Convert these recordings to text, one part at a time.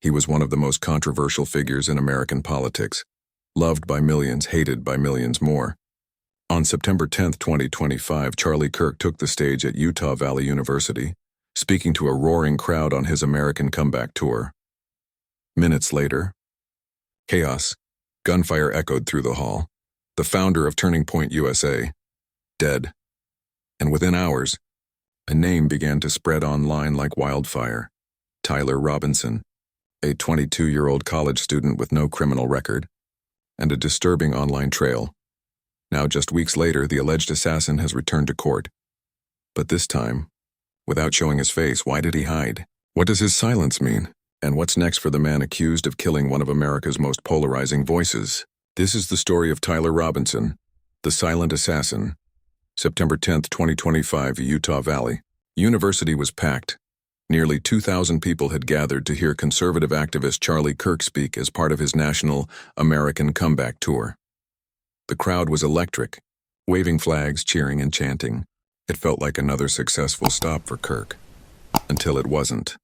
He was one of the most controversial figures in American politics, loved by millions, hated by millions more. On September 10, 2025, Charlie Kirk took the stage at Utah Valley University, speaking to a roaring crowd on his American comeback tour. Minutes later, chaos, gunfire echoed through the hall. The founder of Turning Point USA, dead. And within hours, a name began to spread online like wildfire. Tyler Robinson, a 22-year-old college student with no criminal record, and a disturbing online trail. Now, just weeks later, the alleged assassin has returned to court. But this time, without showing his face, why did he hide? What does his silence mean? And what's next for the man accused of killing one of America's most polarizing voices? This is the story of Tyler Robinson, the silent assassin. September 10, 2025, Utah Valley University was packed. Nearly 2,000 people had gathered to hear conservative activist Charlie Kirk speak as part of his national American comeback tour. The crowd was electric, waving flags, cheering, and chanting. It felt like another successful stop for Kirk. Until it wasn't.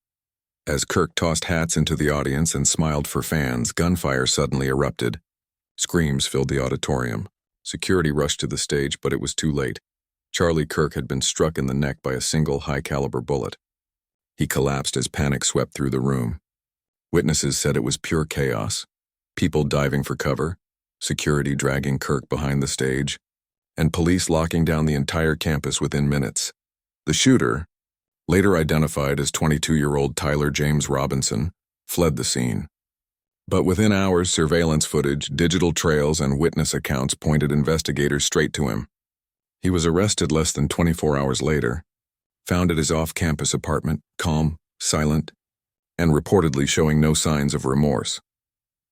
As Kirk tossed hats into the audience and smiled for fans, gunfire suddenly erupted. Screams filled the auditorium. Security rushed to the stage, but it was too late. Charlie Kirk had been struck in the neck by a single high-caliber bullet. He collapsed as panic swept through the room. Witnesses said it was pure chaos. People diving for cover, security dragging Kirk behind the stage, and police locking down the entire campus within minutes. The shooter, later identified as 22-year-old Tyler James Robinson, fled the scene. But within hours, surveillance footage, digital trails, and witness accounts pointed investigators straight to him. He was arrested less than 24 hours later, found at his off-campus apartment, calm, silent, and reportedly showing no signs of remorse.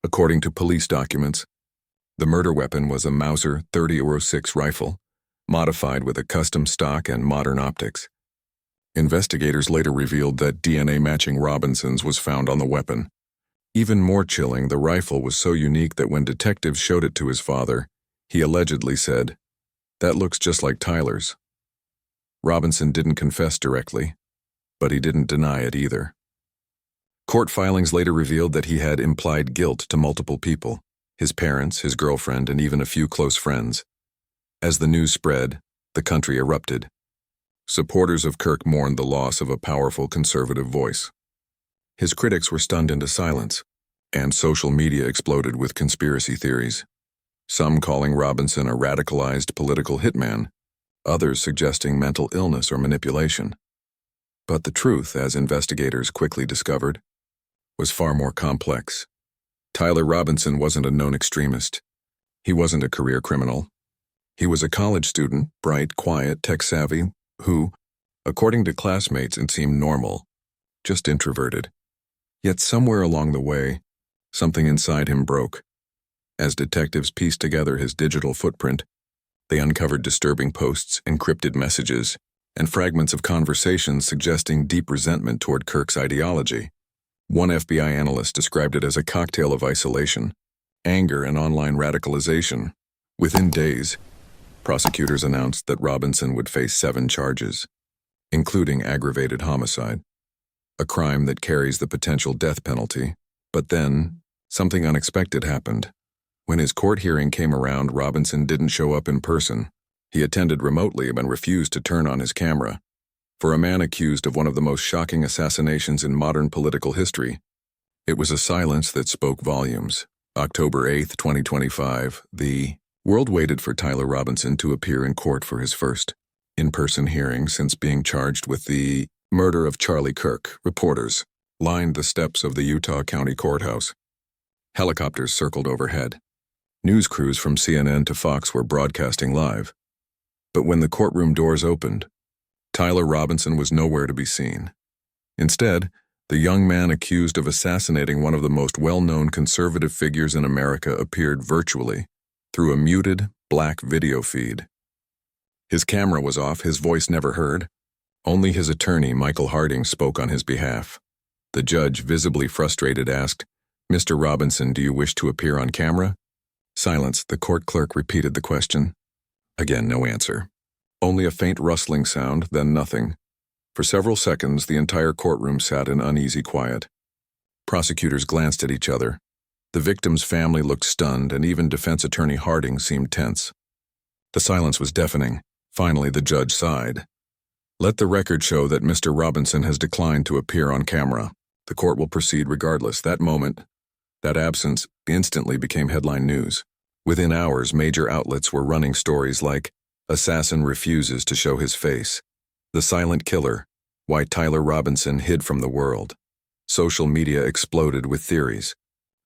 According to police documents, the murder weapon was a Mauser .30-06 rifle, modified with a custom stock and modern optics. Investigators later revealed that DNA matching Robinson's was found on the weapon. Even more chilling, the rifle was so unique that when detectives showed it to his father, he allegedly said, "That looks just like Tyler's." Robinson didn't confess directly, but he didn't deny it either. Court filings later revealed that he had implied guilt to multiple people, his parents, his girlfriend, and even a few close friends. As the news spread, the country erupted. Supporters of Kirk mourned the loss of a powerful conservative voice. His critics were stunned into silence, and social media exploded with conspiracy theories. Some calling Robinson a radicalized political hitman, others suggesting mental illness or manipulation. But the truth, as investigators quickly discovered, was far more complex. Tyler Robinson wasn't a known extremist. He wasn't a career criminal. He was a college student, bright, quiet, tech-savvy, who, according to classmates, it seemed normal, just introverted. Yet somewhere along the way, something inside him broke. As detectives pieced together his digital footprint, they uncovered disturbing posts, encrypted messages, and fragments of conversations suggesting deep resentment toward Kirk's ideology. One FBI analyst described it as a cocktail of isolation, anger, and online radicalization. Within days, prosecutors announced that Robinson would face 7 charges, including aggravated homicide, a crime that carries the potential death penalty. But then, something unexpected happened. When his court hearing came around, Robinson didn't show up in person. He attended remotely and refused to turn on his camera. For a man accused of one of the most shocking assassinations in modern political history, it was a silence that spoke volumes. October 8, 2025, the world waited for Tyler Robinson to appear in court for his first in-person hearing since being charged with the murder of Charlie Kirk. Reporters lined the steps of the Utah County Courthouse. Helicopters circled overhead. News crews from CNN to Fox were broadcasting live. But when the courtroom doors opened, Tyler Robinson was nowhere to be seen. Instead, the young man accused of assassinating one of the most well-known conservative figures in America appeared virtually through a muted, black video feed. His camera was off, his voice never heard. Only his attorney, Michael Harding, spoke on his behalf. The judge, visibly frustrated, asked, "Mr. Robinson, do you wish to appear on camera?" Silence. The court clerk repeated the question. Again, no answer. Only a faint rustling sound, then nothing. For several seconds, the entire courtroom sat in uneasy quiet. Prosecutors glanced at each other. The victim's family looked stunned, and even defense attorney Harding seemed tense. The silence was deafening. Finally, the judge sighed. "Let the record show that Mr. Robinson has declined to appear on camera. The court will proceed regardless." That moment, that absence, instantly became headline news. Within hours, major outlets were running stories like, "Assassin refuses to show his face," "The Silent Killer," "Why Tyler Robinson hid from the world." Social media exploded with theories.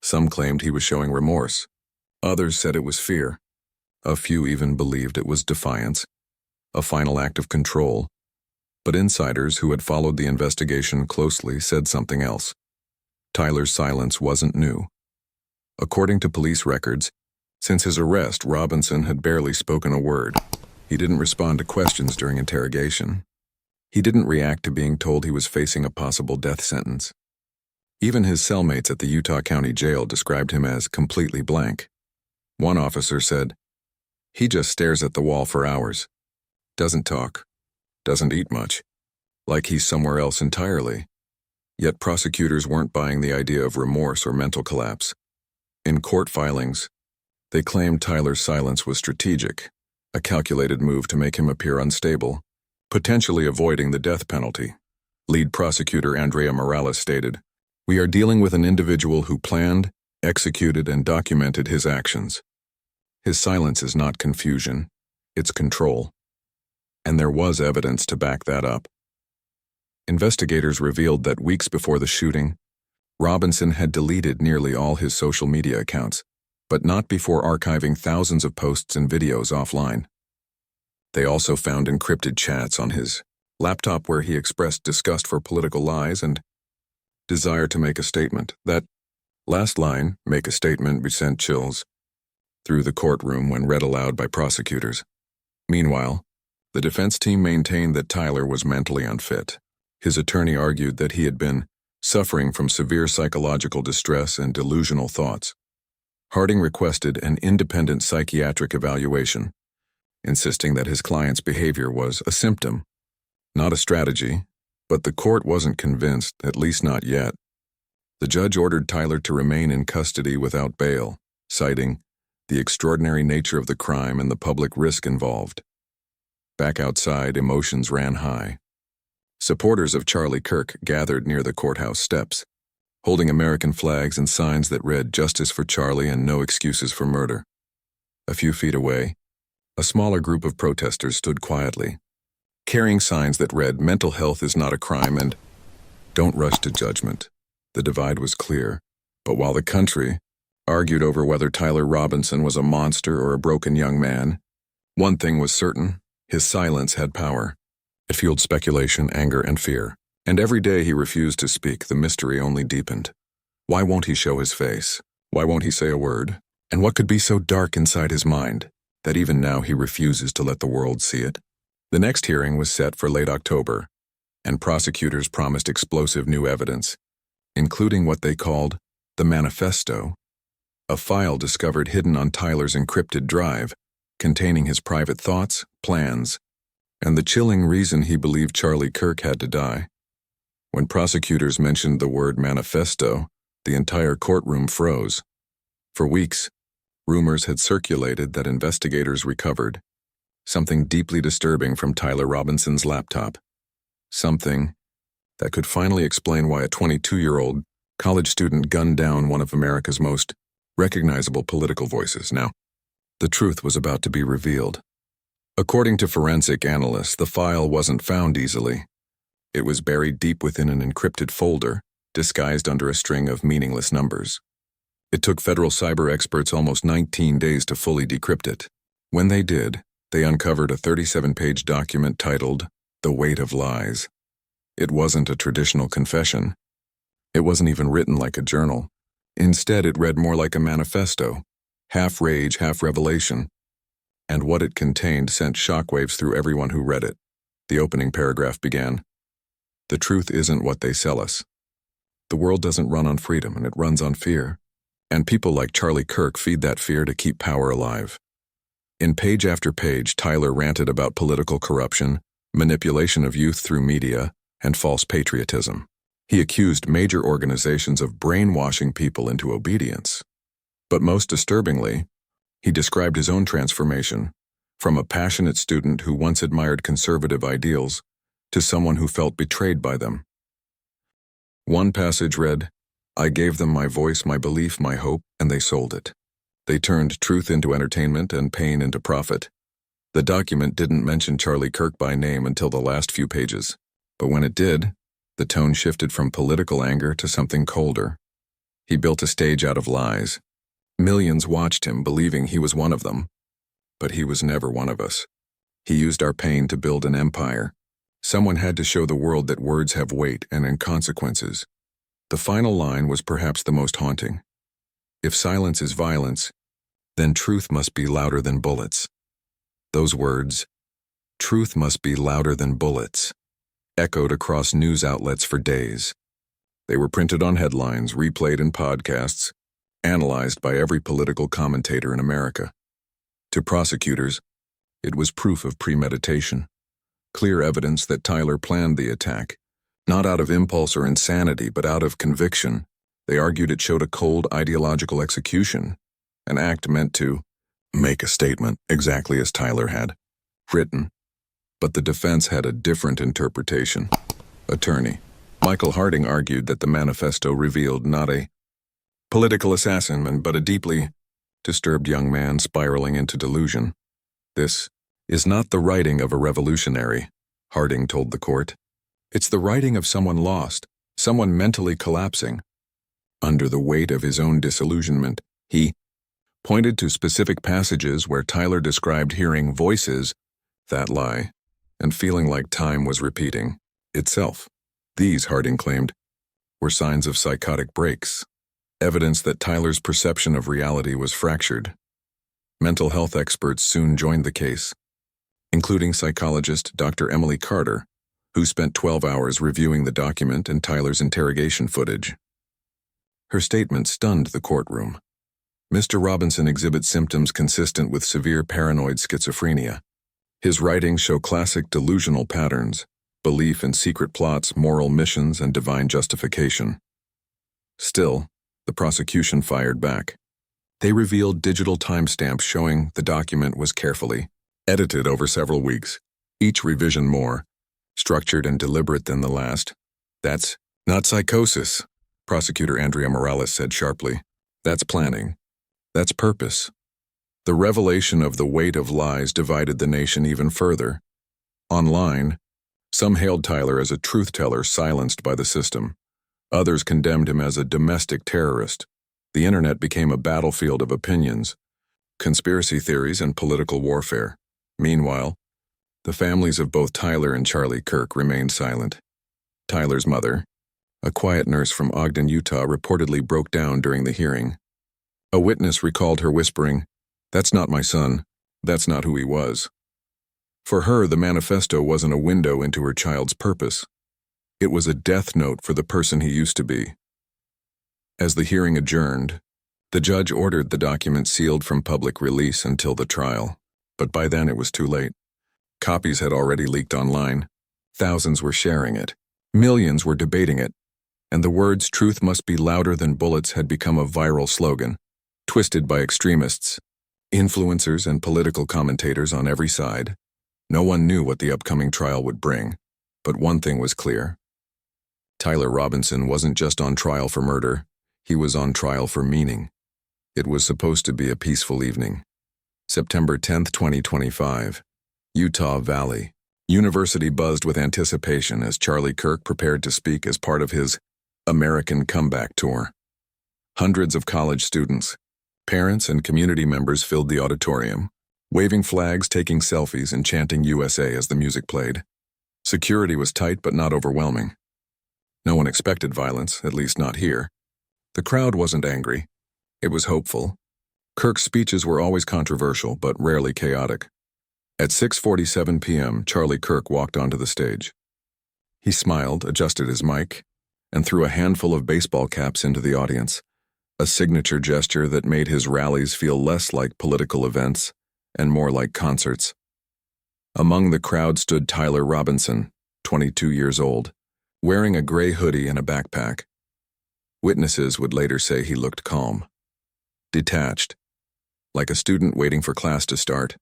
Some claimed he was showing remorse. Others said it was fear. A few even believed it was defiance, a final act of control. But insiders who had followed the investigation closely said something else. Tyler's silence wasn't new. According to police records, since his arrest, Robinson had barely spoken a word. He didn't respond to questions during interrogation. He didn't react to being told he was facing a possible death sentence. Even his cellmates at the Utah County Jail described him as completely blank. One officer said, "He just stares at the wall for hours. Doesn't talk. Doesn't eat much. Like he's somewhere else entirely." Yet prosecutors weren't buying the idea of remorse or mental collapse. In court filings, they claimed Tyler's silence was strategic, a calculated move to make him appear unstable, potentially avoiding the death penalty. Lead prosecutor Andrea Morales stated, "We are dealing with an individual who planned, executed, and documented his actions. His silence is not confusion, it's control." And there was evidence to back that up. Investigators revealed that weeks before the shooting, Robinson had deleted nearly all his social media accounts, but not before archiving thousands of posts and videos offline. They also found encrypted chats on his laptop where he expressed disgust for political lies and desire to make a statement. That last line, "make a statement," sent chills through the courtroom when read aloud by prosecutors. Meanwhile, the defense team maintained that Tyler was mentally unfit. His attorney argued that he had been suffering from severe psychological distress and delusional thoughts. Harding requested an independent psychiatric evaluation, insisting that his client's behavior was a symptom, not a strategy, but the court wasn't convinced, at least not yet. The judge ordered Tyler to remain in custody without bail, citing the extraordinary nature of the crime and the public risk involved. Back outside, emotions ran high. Supporters of Charlie Kirk gathered near the courthouse steps, holding American flags and signs that read "Justice for Charlie" and "No excuses for murder." A few feet away, a smaller group of protesters stood quietly, carrying signs that read "Mental health is not a crime" and "Don't rush to judgment." The divide was clear, but while the country argued over whether Tyler Robinson was a monster or a broken young man, one thing was certain: his silence had power. It fueled speculation, anger, and fear. And every day he refused to speak, the mystery only deepened. Why won't he show his face? Why won't he say a word? And what could be so dark inside his mind that even now he refuses to let the world see it? The next hearing was set for late October, and prosecutors promised explosive new evidence, including what they called the manifesto, a file discovered hidden on Tyler's encrypted drive, containing his private thoughts, plans, and the chilling reason he believed Charlie Kirk had to die. When prosecutors mentioned the word manifesto, the entire courtroom froze. For weeks, rumors had circulated that investigators recovered something deeply disturbing from Tyler Robinson's laptop, something that could finally explain why a 22-year-old college student gunned down one of America's most recognizable political voices. Now, the truth was about to be revealed. According to forensic analysts, the file wasn't found easily. It was buried deep within an encrypted folder, disguised under a string of meaningless numbers. It took federal cyber experts almost 19 days to fully decrypt it. When they did, they uncovered a 37-page document titled "The Weight of Lies." It wasn't a traditional confession. It wasn't even written like a journal. Instead, it read more like a manifesto, half rage, half revelation. And what it contained sent shockwaves through everyone who read it. The opening paragraph began, "The truth isn't what they sell us. The world doesn't run on freedom, and it runs on fear. And people like Charlie Kirk feed that fear to keep power alive." In page after page, Tyler ranted about political corruption, manipulation of youth through media, and false patriotism. He accused major organizations of brainwashing people into obedience. But most disturbingly, he described his own transformation, from a passionate student who once admired conservative ideals to someone who felt betrayed by them. One passage read, "I gave them my voice, my belief, my hope, and they sold it. They turned truth into entertainment and pain into profit." The document didn't mention Charlie Kirk by name until the last few pages, but when it did, the tone shifted from political anger to something colder. He built a stage out of lies. Millions watched him, believing he was one of them. But he was never one of us. He used our pain to build an empire. Someone had to show the world that words have weight and consequences. The final line was perhaps the most haunting. If silence is violence, then truth must be louder than bullets. Those words, "Truth must be louder than bullets," echoed across news outlets for days. They were printed on headlines, replayed in podcasts, analyzed by every political commentator in America. To prosecutors, it was proof of premeditation, clear evidence that Tyler planned the attack, not out of impulse or insanity, but out of conviction. They argued it showed a cold ideological execution, an act meant to make a statement, exactly as Tyler had written. But the defense had a different interpretation. Attorney Michael Harding argued that the manifesto revealed not a political assassin, but a deeply disturbed young man spiraling into delusion. "This is not the writing of a revolutionary," Harding told the court. "It's the writing of someone lost, someone mentally collapsing." Under the weight of his own disillusionment, he pointed to specific passages where Tyler described hearing voices, that lie, and feeling like time was repeating itself. These, Harding claimed, were signs of psychotic breaks, evidence that Tyler's perception of reality was fractured. Mental health experts soon joined the case, including psychologist Dr. Emily Carter, who spent 12 hours reviewing the document and Tyler's interrogation footage. Her statement stunned the courtroom. "Mr. Robinson exhibits symptoms consistent with severe paranoid schizophrenia. His writings show classic delusional patterns, belief in secret plots, moral missions, and divine justification." Still, the prosecution fired back. They revealed digital timestamps showing the document was carefully edited over several weeks, each revision more structured and deliberate than the last. "That's not psychosis," Prosecutor Andrea Morales said sharply. "That's planning. That's purpose." The revelation of the weight of lies divided the nation even further. Online, some hailed Tyler as a truth-teller silenced by the system. Others condemned him as a domestic terrorist. The internet became a battlefield of opinions, conspiracy theories, and political warfare. Meanwhile, the families of both Tyler and Charlie Kirk remained silent. Tyler's mother, a quiet nurse from Ogden, Utah, reportedly broke down during the hearing. A witness recalled her whispering, "That's not my son. That's not who he was." For her, the manifesto wasn't a window into her child's purpose. It was a death note for the person he used to be. As the hearing adjourned, the judge ordered the document sealed from public release until the trial. But by then it was too late. Copies had already leaked online. Thousands were sharing it. Millions were debating it. And the words "truth must be louder than bullets" had become a viral slogan, twisted by extremists, influencers, and political commentators on every side. No one knew what the upcoming trial would bring, but one thing was clear. Tyler Robinson wasn't just on trial for murder, he was on trial for meaning. It was supposed to be a peaceful evening. September 10th, 2025. Utah Valley. University buzzed with anticipation as Charlie Kirk prepared to speak as part of his American Comeback Tour. Hundreds of college students, parents, and community members filled the auditorium, waving flags, taking selfies, and chanting USA as the music played. Security was tight but not overwhelming. No one expected violence, at least not here. The crowd wasn't angry. It was hopeful. Kirk's speeches were always controversial but rarely chaotic. At 6:47 p.m., Charlie Kirk walked onto the stage. He smiled, adjusted his mic, and threw a handful of baseball caps into the audience, a signature gesture that made his rallies feel less like political events and more like concerts. Among the crowd stood Tyler Robinson, 22 years old, wearing a gray hoodie and a backpack. Witnesses would later say he looked calm, detached, like a student waiting for class to start.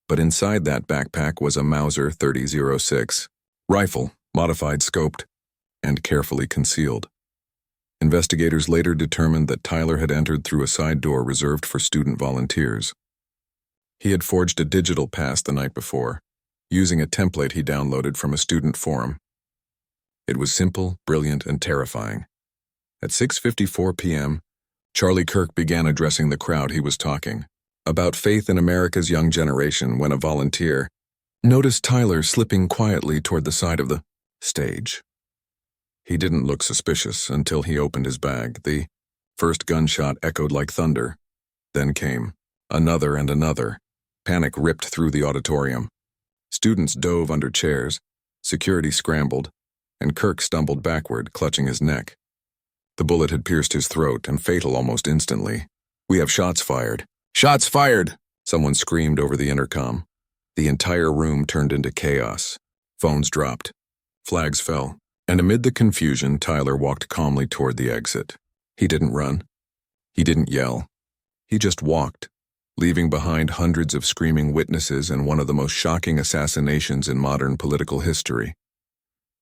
But inside that backpack was a Mauser 30-06 rifle, modified, scoped, and carefully concealed. Investigators later determined that Tyler had entered through a side door reserved for student volunteers. He had forged a digital pass the night before, using a template he downloaded from a student forum. It was simple, brilliant, and terrifying. At 6:54 p.m., Charlie Kirk began addressing the crowd he was talking about faith in America's young generation when a volunteer noticed Tyler slipping quietly toward the side of the stage. He didn't look suspicious until he opened his bag. The first gunshot echoed like thunder. Then came another and another. Panic ripped through the auditorium. Students dove under chairs, security scrambled, and Kirk stumbled backward, clutching his neck. The bullet had pierced his throat, and fatal almost instantly. "We have shots fired." "Shots fired!" someone screamed over the intercom. The entire room turned into chaos. Phones dropped. Flags fell. And amid the confusion, Tyler walked calmly toward the exit. He didn't run. He didn't yell. He just walked, leaving behind hundreds of screaming witnesses and one of the most shocking assassinations in modern political history.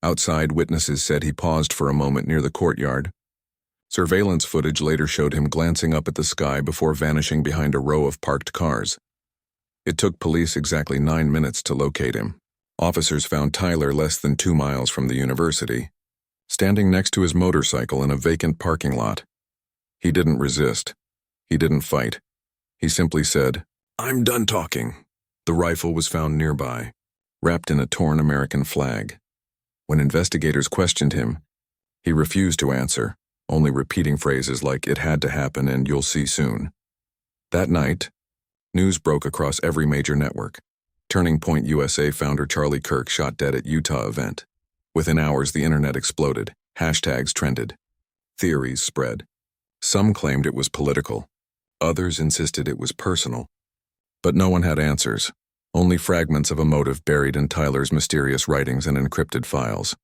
Outside, witnesses said he paused for a moment near the courtyard. Surveillance footage later showed him glancing up at the sky before vanishing behind a row of parked cars. It took police exactly 9 minutes to locate him. Officers found Tyler less than 2 miles from the university, standing next to his motorcycle in a vacant parking lot. He didn't resist. He didn't fight. He simply said, "I'm done talking." The rifle was found nearby, wrapped in a torn American flag. When investigators questioned him, he refused to answer, only repeating phrases like "it had to happen" and "you'll see soon." That night, news broke across every major network. Turning Point USA founder Charlie Kirk shot dead at Utah event. Within hours, the internet exploded. Hashtags trended. Theories spread. Some claimed it was political. Others insisted it was personal. But no one had answers, only fragments of a motive buried in Tyler's mysterious writings and encrypted files.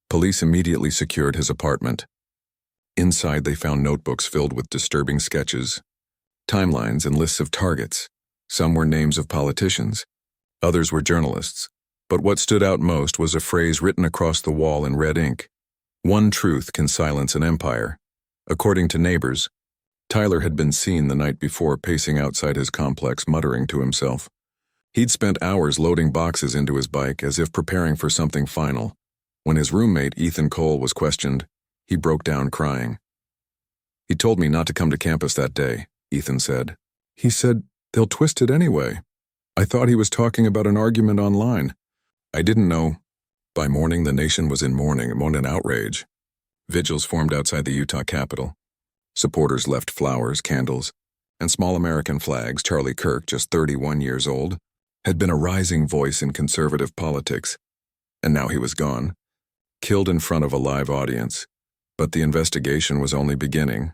Police immediately secured his apartment. Inside, they found notebooks filled with disturbing sketches, timelines, and lists of targets. Some were names of politicians. Others were journalists. But what stood out most was a phrase written across the wall in red ink. "One truth can silence an empire." According to neighbors, Tyler had been seen the night before pacing outside his complex, muttering to himself. He'd spent hours loading boxes into his bike as if preparing for something final. When his roommate, Ethan Cole, was questioned, he broke down crying. "He told me not to come to campus that day," Ethan said. "He said, they'll twist it anyway. I thought he was talking about an argument online. I didn't know." By morning, the nation was in mourning among an outrage. Vigils formed outside the Utah Capitol. Supporters left flowers, candles, and small American flags. Charlie Kirk, just 31 years old, had been a rising voice in conservative politics, and now he was gone, killed in front of a live audience. But the investigation was only beginning.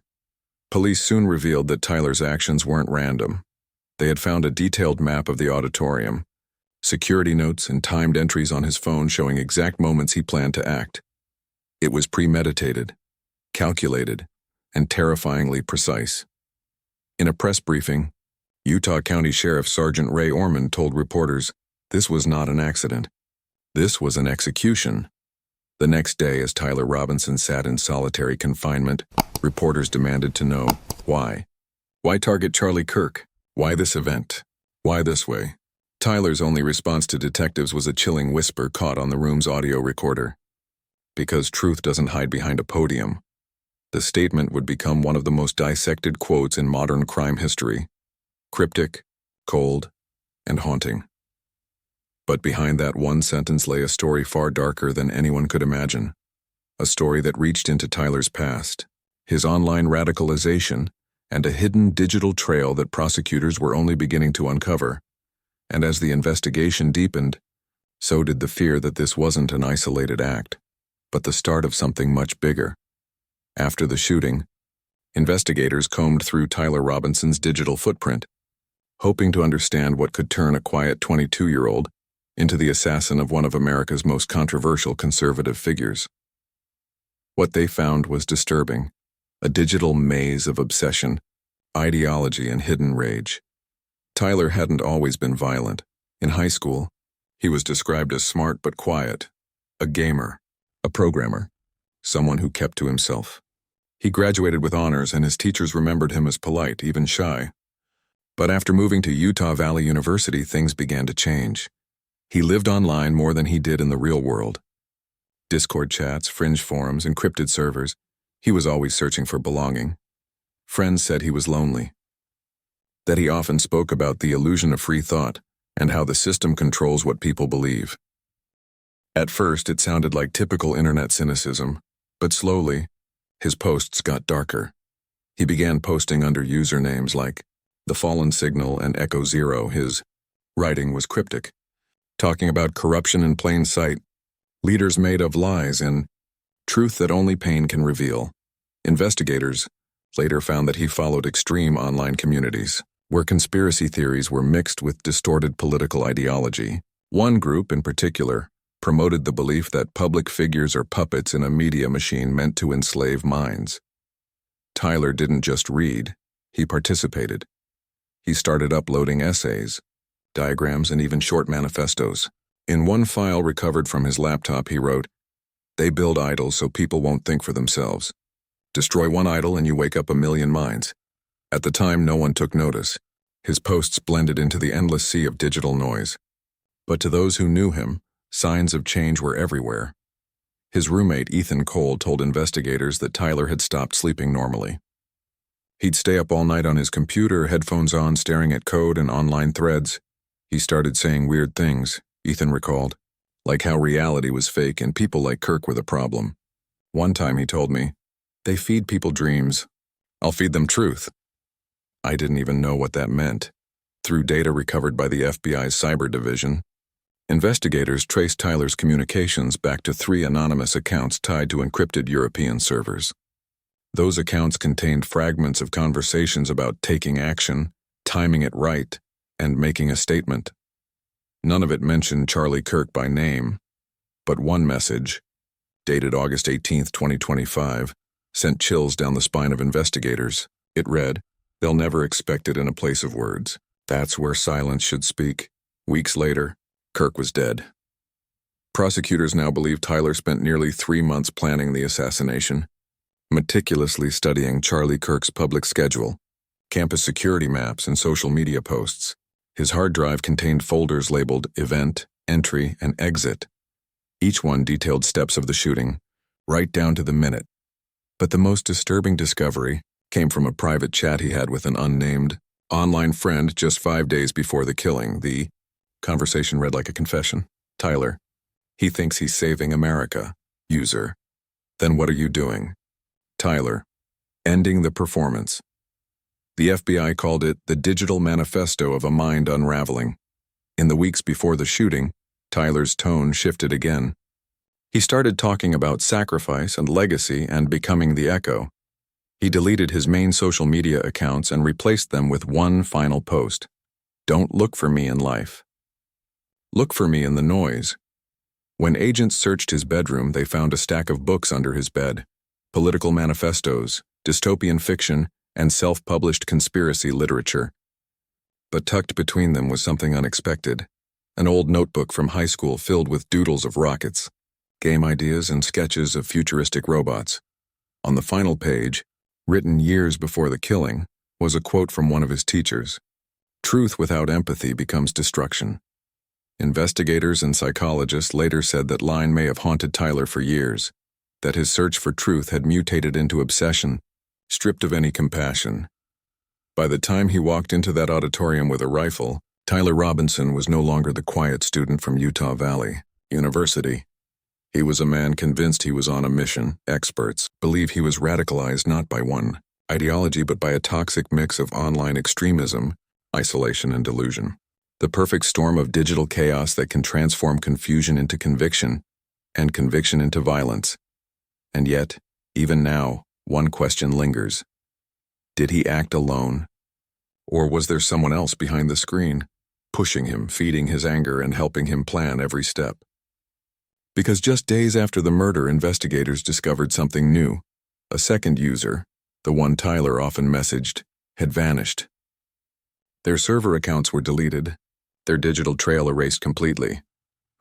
Police soon revealed that Tyler's actions weren't random. They had found a detailed map of the auditorium, security notes, and timed entries on his phone showing exact moments he planned to act. It was premeditated, calculated, and terrifyingly precise. In a press briefing, Utah County Sheriff Sergeant Ray Orman told reporters this was not an accident. This was an execution. The next day, as Tyler Robinson sat in solitary confinement, reporters demanded to know why. Why target Charlie Kirk? Why this event? Why this way? Tyler's only response to detectives was a chilling whisper caught on the room's audio recorder. Because truth doesn't hide behind a podium. The statement would become one of the most dissected quotes in modern crime history. Cryptic, cold, and haunting. But behind that one sentence lay a story far darker than anyone could imagine. A story that reached into Tyler's past, his online radicalization, and a hidden digital trail that prosecutors were only beginning to uncover. And as the investigation deepened, so did the fear that this wasn't an isolated act, but the start of something much bigger. After the shooting, investigators combed through Tyler Robinson's digital footprint, hoping to understand what could turn a quiet 22-year-old into the assassin of one of America's most controversial conservative figures. What they found was disturbing: a digital maze of obsession, ideology, and hidden rage. Tyler hadn't always been violent. In high school, he was described as smart but quiet, a gamer, a programmer, someone who kept to himself. He graduated with honors, and his teachers remembered him as polite, even shy. But after moving to Utah Valley University, things began to change. He lived online more than he did in the real world. Discord chats, fringe forums, encrypted servers. He was always searching for belonging. Friends said he was lonely, that he often spoke about the illusion of free thought and how the system controls what people believe. At first, it sounded like typical internet cynicism, but slowly, his posts got darker. He began posting under usernames like The Fallen Signal and Echo Zero. His writing was cryptic, talking about corruption in plain sight, leaders made of lies, and truth that only pain can reveal. Investigators later found that he followed extreme online communities, where conspiracy theories were mixed with distorted political ideology. One group in particular promoted the belief that public figures are puppets in a media machine meant to enslave minds. Tyler didn't just read, he participated. He started uploading essays, diagrams, and even short manifestos. In one file recovered from his laptop, he wrote, "They build idols so people won't think for themselves. Destroy one idol and you wake up a million minds." At the time, no one took notice. His posts blended into the endless sea of digital noise. But to those who knew him, signs of change were everywhere. His roommate, Ethan Cole, told investigators that Tyler had stopped sleeping normally. He'd stay up all night on his computer, headphones on, staring at code and online threads. He started saying weird things, Ethan recalled, like how reality was fake and people like Kirk were the problem. One time he told me, "They feed people dreams. I'll feed them truth." I didn't even know what that meant. Through data recovered by the FBI's Cyber Division, investigators traced Tyler's communications back to 3 anonymous accounts tied to encrypted European servers. Those accounts contained fragments of conversations about taking action, timing it right, and making a statement. None of it mentioned Charlie Kirk by name, but one message, dated August 18, 2025, sent chills down the spine of investigators. It read, "They'll never expect it in a place of words. That's where silence should speak." Weeks later, Kirk was dead. Prosecutors now believe Tyler spent nearly 3 months planning the assassination, meticulously studying Charlie Kirk's public schedule, campus security maps, and social media posts. His hard drive contained folders labeled Event, Entry, and Exit. Each one detailed steps of the shooting, right down to the minute. But the most disturbing discovery came from a private chat he had with an unnamed online friend just 5 days before the killing. The conversation read like a confession. "Tyler, he thinks he's saving America. User. Then what are you doing? Tyler, ending the performance." The FBI called it the digital manifesto of a mind unraveling. In the weeks before the shooting, Tyler's tone shifted again. He started talking about sacrifice and legacy and becoming the echo. He deleted his main social media accounts and replaced them with one final post. "Don't look for me in life. Look for me in the noise." When agents searched his bedroom, they found a stack of books under his bed: political manifestos, dystopian fiction, and self-published conspiracy literature. But tucked between them was something unexpected: an old notebook from high school filled with doodles of rockets, game ideas, and sketches of futuristic robots. On the final page, written years before the killing, was a quote from one of his teachers: "Truth without empathy becomes destruction." Investigators and psychologists later said that line may have haunted Tyler for years, that his search for truth had mutated into obsession, stripped of any compassion. By the time he walked into that auditorium with a rifle, Tyler Robinson was no longer the quiet student from Utah Valley University. He was a man convinced he was on a mission. Experts believe he was radicalized not by one ideology but by a toxic mix of online extremism, isolation, and delusion. The perfect storm of digital chaos that can transform confusion into conviction, and conviction into violence. And yet, even now, one question lingers. Did he act alone? Or was there someone else behind the screen? pushing him, feeding his anger, and helping him plan every step. Because just days after the murder, investigators discovered something new. A second user, the one Tyler often messaged, had vanished. Their server accounts were deleted, their digital trail erased completely.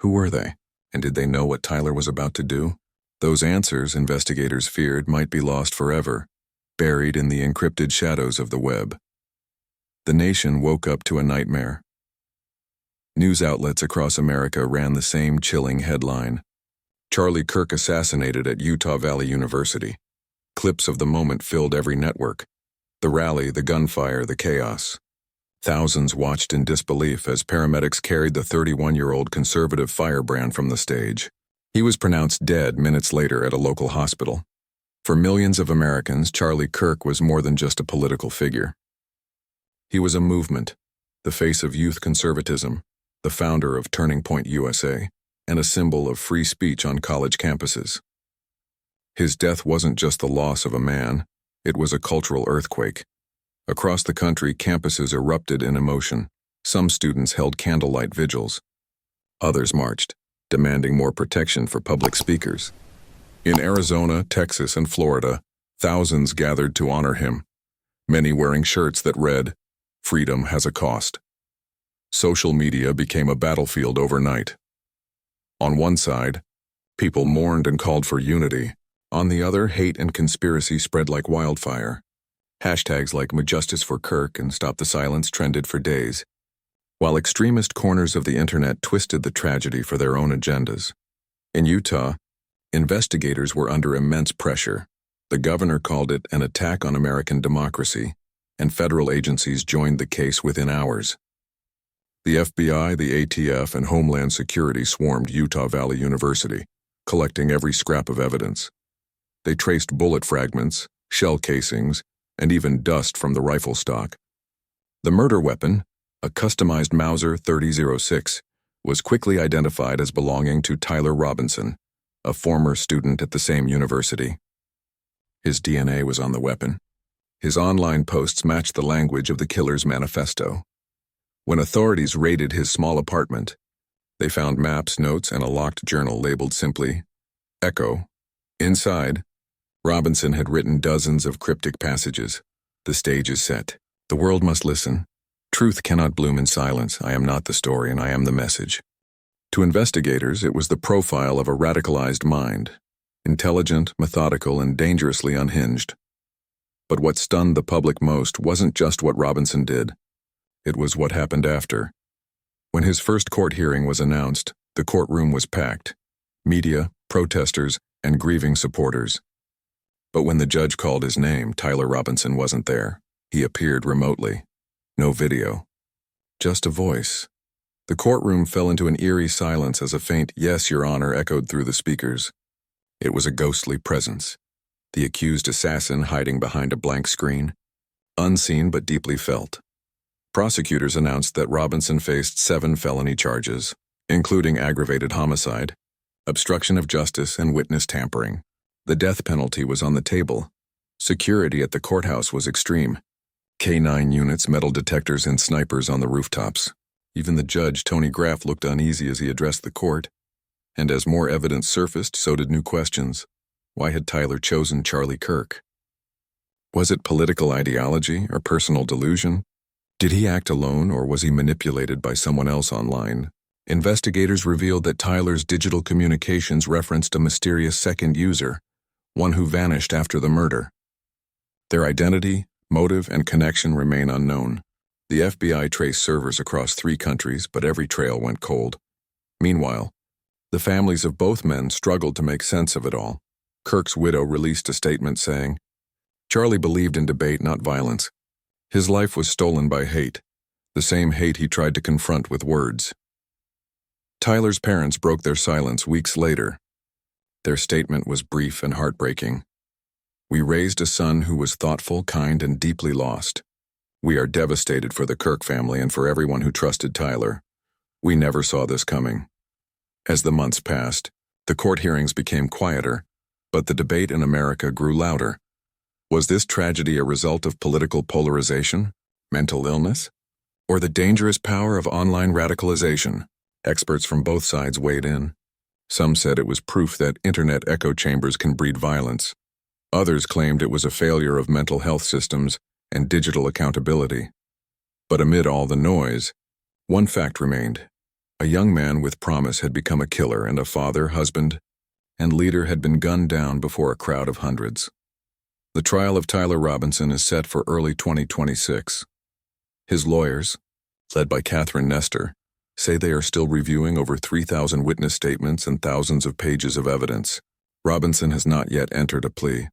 Who were they? And did they know what Tyler was about to do? Those answers, investigators feared, might be lost forever, buried in the encrypted shadows of the web. The nation woke up to a nightmare. News outlets across America ran the same chilling headline: Charlie Kirk assassinated at Utah Valley University. Clips of the moment filled every network. The rally, the gunfire, the chaos. Thousands watched in disbelief as paramedics carried the 31-year-old conservative firebrand from the stage. He was pronounced dead minutes later at a local hospital. For millions of Americans, Charlie Kirk was more than just a political figure. He was a movement, the face of youth conservatism, the founder of Turning Point USA, and a symbol of free speech on college campuses. His death wasn't just the loss of a man, it was a cultural earthquake. Across the country, campuses erupted in emotion. Some students held candlelight vigils. Others marched, demanding more protection for public speakers. In Arizona, Texas, and Florida, thousands gathered to honor him, many wearing shirts that read, "Freedom has a cost." Social media became a battlefield overnight. On one side, people mourned and called for unity. On the other, hate and conspiracy spread like wildfire. Hashtags like "Justice for Kirk" and "Stop the Silence" trended for days, while extremist corners of the internet twisted the tragedy for their own agendas. In Utah, investigators were under immense pressure. The governor called it an attack on American democracy, and federal agencies joined the case within hours. The FBI, the ATF, and Homeland Security swarmed Utah Valley University, collecting every scrap of evidence. They traced bullet fragments, shell casings, and even dust from the rifle stock. The murder weapon, a customized Mauser 30-06, was quickly identified as belonging to Tyler Robinson, a former student at the same university. His DNA was on the weapon. His online posts matched the language of the killer's manifesto. When authorities raided his small apartment, they found maps, notes, and a locked journal labeled simply, "Echo." Inside, Robinson had written dozens of cryptic passages. "The stage is set. The world must listen. Truth cannot bloom in silence. I am not the story, and I am the message." To investigators, it was the profile of a radicalized mind, intelligent, methodical, and dangerously unhinged. But what stunned the public most wasn't just what Robinson did. It was what happened after. When his first court hearing was announced, the courtroom was packed. Media, protesters, and grieving supporters. But when the judge called his name, Tyler Robinson wasn't there. He appeared remotely. No video. Just a voice. The courtroom fell into an eerie silence as a faint "Yes, Your Honor" echoed through the speakers. It was a ghostly presence. The accused assassin hiding behind a blank screen. Unseen but deeply felt. Prosecutors announced that Robinson faced 7 felony charges, including aggravated homicide, obstruction of justice, and witness tampering. The death penalty was on the table. Security at the courthouse was extreme. K-9 units, metal detectors, and snipers on the rooftops. Even the judge, Tony Graff, looked uneasy as he addressed the court. And as more evidence surfaced, so did new questions. Why had Tyler chosen Charlie Kirk? Was it political ideology or personal delusion? Did he act alone, or was he manipulated by someone else online? Investigators revealed that Tyler's digital communications referenced a mysterious second user, one who vanished after the murder. Their identity, motive, and connection remain unknown. The FBI traced servers across 3 countries, but every trail went cold. Meanwhile, the families of both men struggled to make sense of it all. Kirk's widow released a statement saying, "Charlie believed in debate, not violence. His life was stolen by hate, the same hate he tried to confront with words." Tyler's parents broke their silence weeks later. Their statement was brief and heartbreaking. "We raised a son who was thoughtful, kind, and deeply lost. We are devastated for the Kirk family and for everyone who trusted Tyler. We never saw this coming." As the months passed, the court hearings became quieter, but the debate in America grew louder. Was this tragedy a result of political polarization? Mental illness? Or the dangerous power of online radicalization? Experts from both sides weighed in. Some said it was proof that internet echo chambers can breed violence. Others claimed it was a failure of mental health systems and digital accountability. But amid all the noise, one fact remained. A young man with promise had become a killer, and a father, husband, and leader had been gunned down before a crowd of hundreds. The trial of Tyler Robinson is set for early 2026. His lawyers, led by Catherine Nestor, say they are still reviewing over 3,000 witness statements and thousands of pages of evidence. Robinson has not yet entered a plea.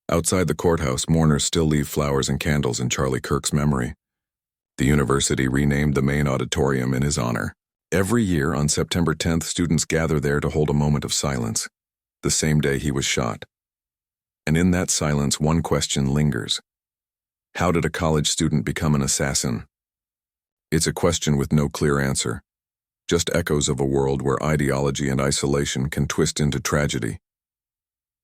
Outside the courthouse, mourners still leave flowers and candles in Charlie Kirk's memory. The university renamed the main auditorium in his honor. Every year on September 10th, students gather there to hold a moment of silence, the same day he was shot. And in that silence, one question lingers. How did a college student become an assassin? It's a question with no clear answer, just echoes of a world where ideology and isolation can twist into tragedy.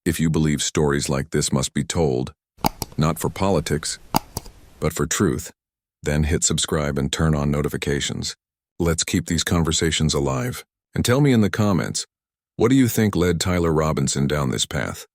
If you believe stories like this must be told, not for politics, but for truth, then hit subscribe and turn on notifications. Let's keep these conversations alive. And tell me in the comments, what do you think led Tyler Robinson down this path?